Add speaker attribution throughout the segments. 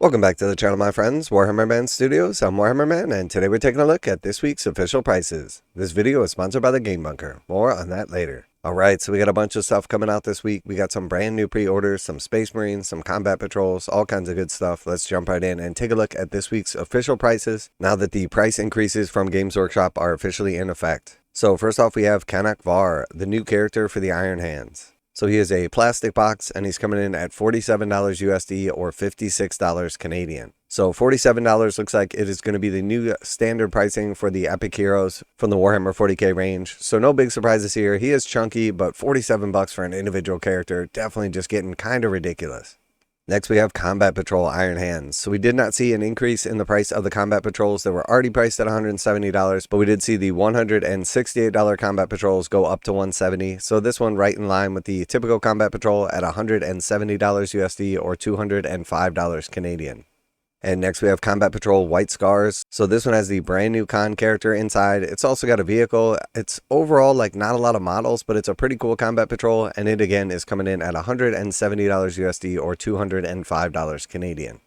Speaker 1: Welcome back to the channel, my friends. Warhammer Man Studios. I'm Warhammer Man, and today we're taking a look at this week's official prices. This video is sponsored by the Game Bunker. More on that later. Alright, so we got a bunch of stuff coming out this week. We got some brand new pre-orders, some Space Marines, some combat patrols, all kinds of good stuff. Let's jump right in and take a look at this week's official prices now that the price increases from Games Workshop are officially in effect. So first off, we have Caanok Var, the new character for the Iron Hands. So he is a plastic box, and he's coming in at $47 USD or $56 Canadian. So $47 looks like it is going to be the new standard pricing for the epic heroes from the Warhammer 40k range. So no big surprises here. He is chunky, but $47 for an individual character, definitely just getting kind of ridiculous. Next, we have Combat Patrol Iron Hands. So we did not see an increase in the price of the Combat Patrols that were already priced at $170, but we did see the $168 Combat Patrols go up to $170. So this one right in line with the typical Combat Patrol at $170 USD or $205 Canadian. And next we have Combat Patrol White Scars. So this one has the brand new Khan character inside. It's also got a vehicle. It's overall like not a lot of models, but it's a pretty cool Combat Patrol. And it again is coming in at $170 USD or $205 Canadian.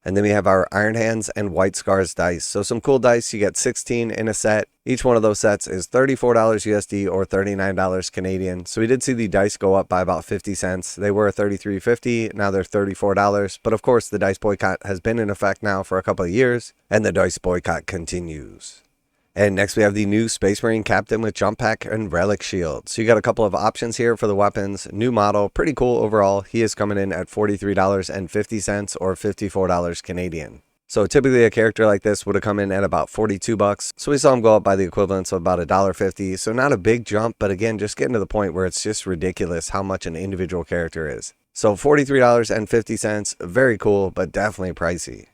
Speaker 1: And then we have our Iron Hands and White Scars dice. So some cool dice. You get 16 in a set. Each one of those sets is $34 USD or $39 Canadian. So we did see the dice go up by about 50 cents. They were $33.50. Now they're $34. But of course, the dice boycott has been in effect now for a couple of years, and the dice boycott continues. And next we have the new Space Marine Captain with Jump Pack and Relic Shield. So you got a couple of options here for the weapons. New model, pretty cool overall. He is coming in at $43.50 or $54 Canadian. So typically a character like this would have come in at about $42. So we saw him go up by the equivalence of about $1.50. So not a big jump, but again, just getting to the point where it's just ridiculous how much an individual character is. So $43.50, very cool, but definitely pricey.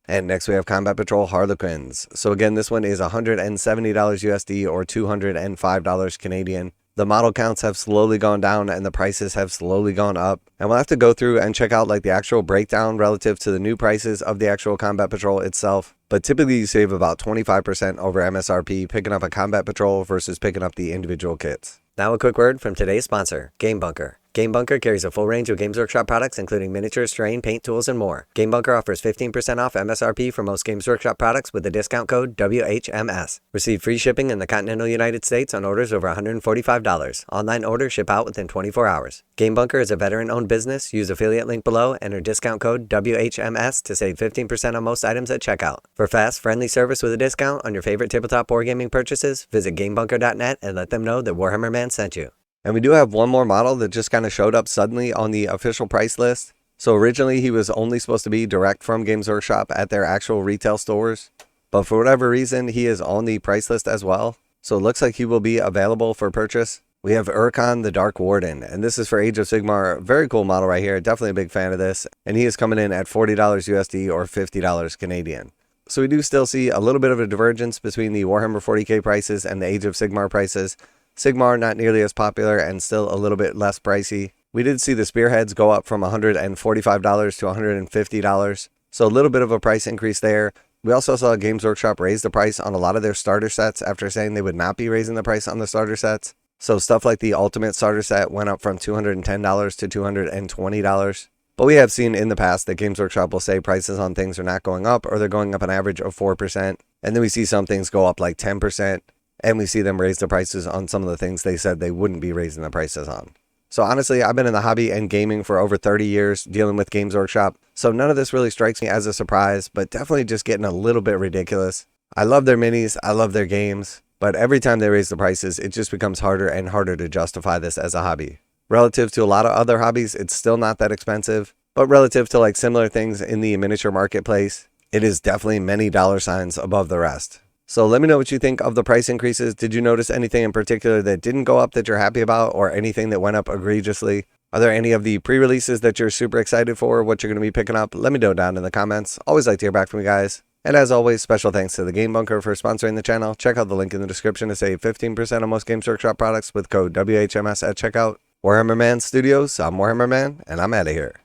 Speaker 1: And next we have Combat Patrol Harlequins. So again, this one is $170 USD or $205 Canadian. The model counts have slowly gone down and the prices have slowly gone up. And we'll have to go through and check out like the actual breakdown relative to the new prices of the actual Combat Patrol itself. But typically you save about 25% over MSRP picking up a Combat Patrol versus picking up the individual kits. Now a quick word from today's sponsor, Game Bunker. Game Bunker carries a full range of Games Workshop products including miniatures, terrain, paint, tools, and more. Game Bunker offers 15% off MSRP for most Games Workshop products with the discount code WHMS. Receive free shipping in the continental United States on orders over $145. Online orders ship out within 24 hours. Game Bunker is a veteran-owned business. Use affiliate link below, enter discount code WHMS to save 15% on most items at checkout. For fast, friendly service with a discount on your favorite tabletop wargaming purchases, visit GameBunker.net and let them know that Warhammer Man sent you. And we do have one more model that just kind of showed up suddenly on the official price list. So originally he was only supposed to be direct from Games Workshop at their actual retail stores. But for whatever reason, he is on the price list as well. So it looks like he will be available for purchase. We have Urkhan, the Dark Warden, and this is for Age of Sigmar. Very cool model right here. Definitely a big fan of this. And he is coming in at $40 USD or $50 Canadian. So we do still see a little bit of a divergence between the Warhammer 40k prices and the Age of Sigmar prices. Sigmar not nearly as popular and still a little bit less pricey. We did see the spearheads go up from $145 to $150. So a little bit of a price increase there. We also saw Games Workshop raise the price on a lot of their starter sets after saying they would not be raising the price on the starter sets. So stuff like the Ultimate Starter Set went up from $210 to $220. But we have seen in the past that Games Workshop will say prices on things are not going up or they're going up an average of 4%. And then we see some things go up like 10%. And we see them raise the prices on some of the things they said they wouldn't be raising the prices on. So honestly, I've been in the hobby and gaming for over 30 years dealing with Games Workshop. So none of this really strikes me as a surprise, but definitely just getting a little bit ridiculous. I love their minis. I love their games. But every time they raise the prices, it just becomes harder and harder to justify this as a hobby. Relative to a lot of other hobbies, it's still not that expensive. But relative to like similar things in the miniature marketplace, it is definitely many dollar signs above the rest. So let me know what you think of the price increases. Did you notice anything in particular that didn't go up that you're happy about, or anything that went up egregiously? Are there any of the pre-releases that you're super excited for, what you're going to be picking up? Let me know down in the comments. Always like to hear back from you guys. And as always, special thanks to the Game Bunker for sponsoring the channel. Check out the link in the description to save 15% on most Games Workshop products with code WHMS at checkout. Warhammer Man Studios, I'm Warhammer Man, and I'm out of here.